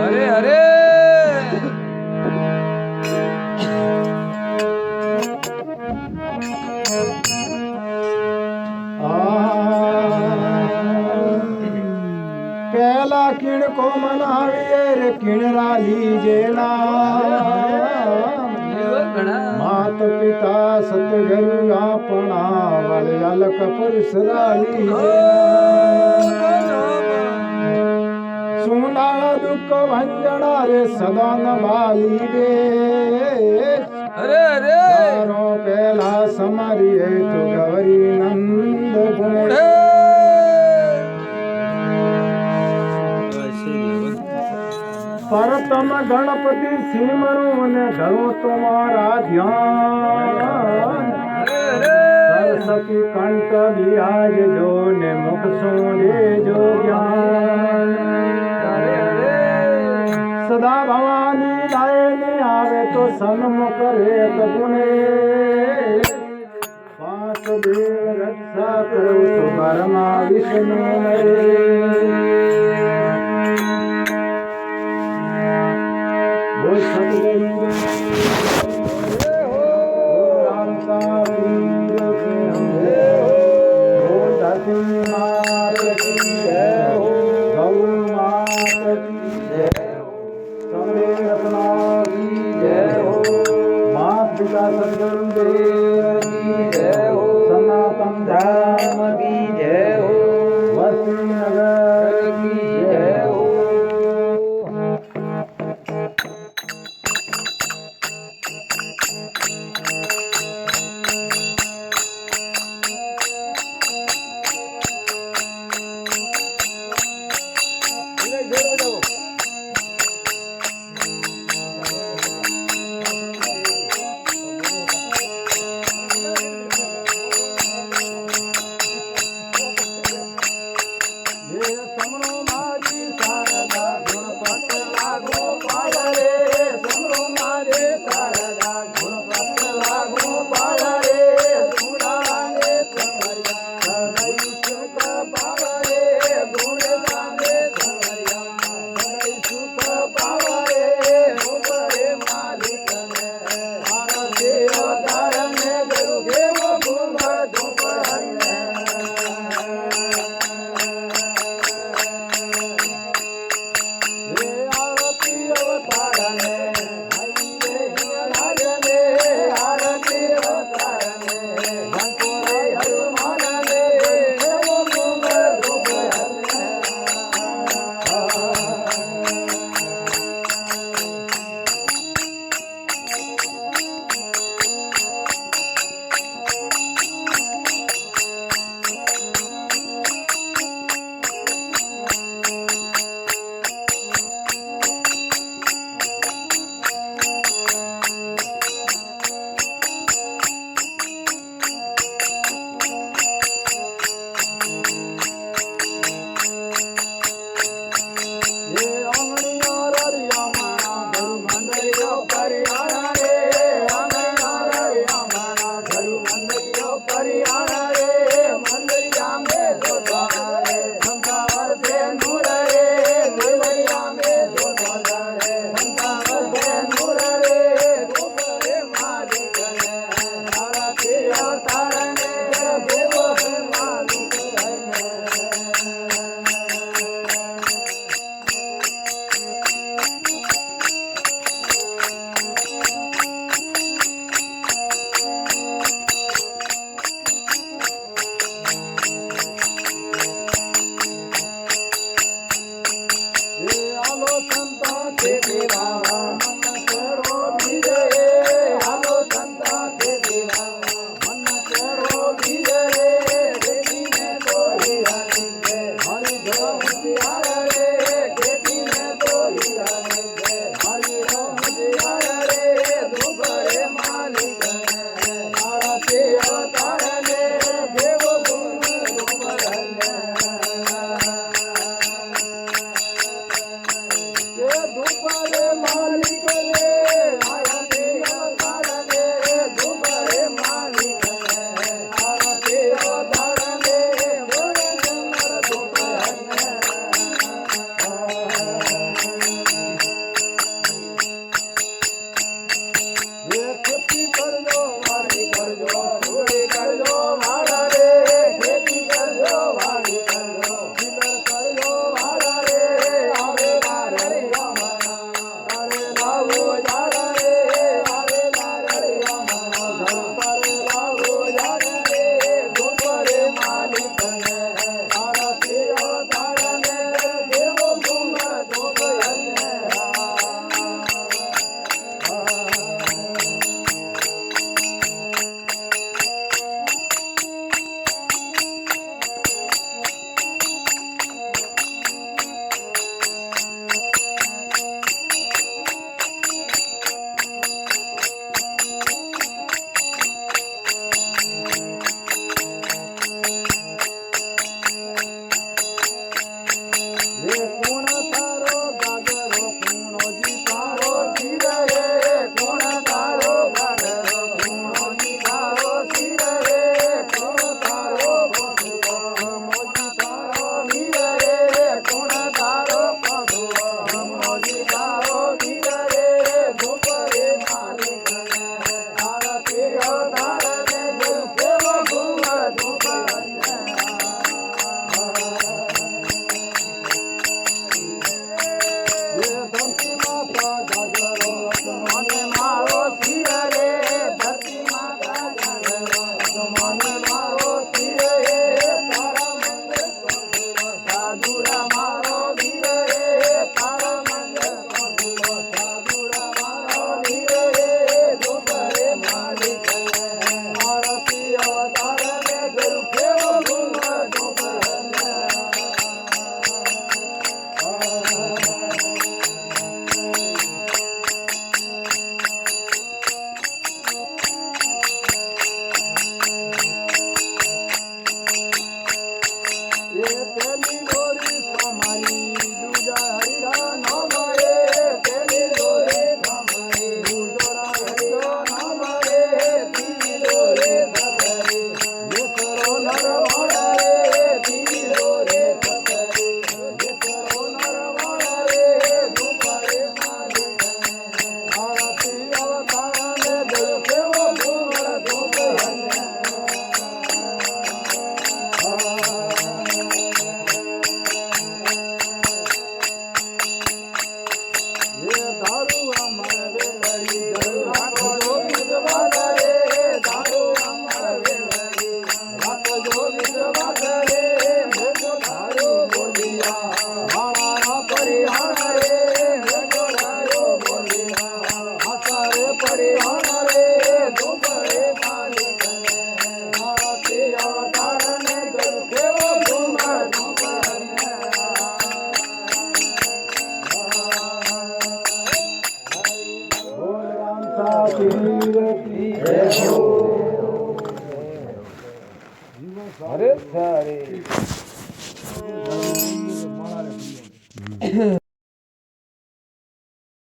अरे अरे पहला किण को मनाविए रे किणरा लीजे नाम मात पिता सतगुरु आपना वल अलक पुरसरा लीजे सुनाला दुख भंजना रे सदा नभाली रे अरे अरे चारों पहला समरिए तु गौरी नंद गुण परतम गणपति सिमरो ने धरो तुम्हारा ध्यान सरस्वती कंठ विराज जो ने मुख सोने जो ज्ञान सदा भवानी लाए ने आवे तो सन्मुख रे गुणे वासुदेव रक्षा करो सुकर्मा विष्णु सनातन धर्म की जय हो वसीनगर की जय हो મારો પીર હે તારા મંગળ કો સાધુરા મારો વીર હે તારા મંગળ કો સાધુરા મારો વીર હે દુબરે માલિક આરતી અવતાર ને ગુરુ કેવો ગુણ દુબરને પેલી દોરી તમારી દુજા હરિરા નામ રે પેલી દોરી તમારી દુજા હરિરા નામ રે તીરી દોરી સતરી યસરો નરવાણા રે તીરી દોરી સતરી યસરો નરવાણા રે દુપરે માલિક આરતી અવતાર ને દલ કેવો ગુણ દુપરે દારૂ અમર વેલડી રાખો જો વિધવા રે દારૂ અમર વેલડી રાખો જો વિધવા રે મેજો દારૂ બોલિયા મારા પરિહાર રે મેજો દારૂ બોલિયા હસારે પરિહાર રે દુબરે માલિક મારા તે અવતાર ને ગર કેવો ગુણ દુબરને અરે સારી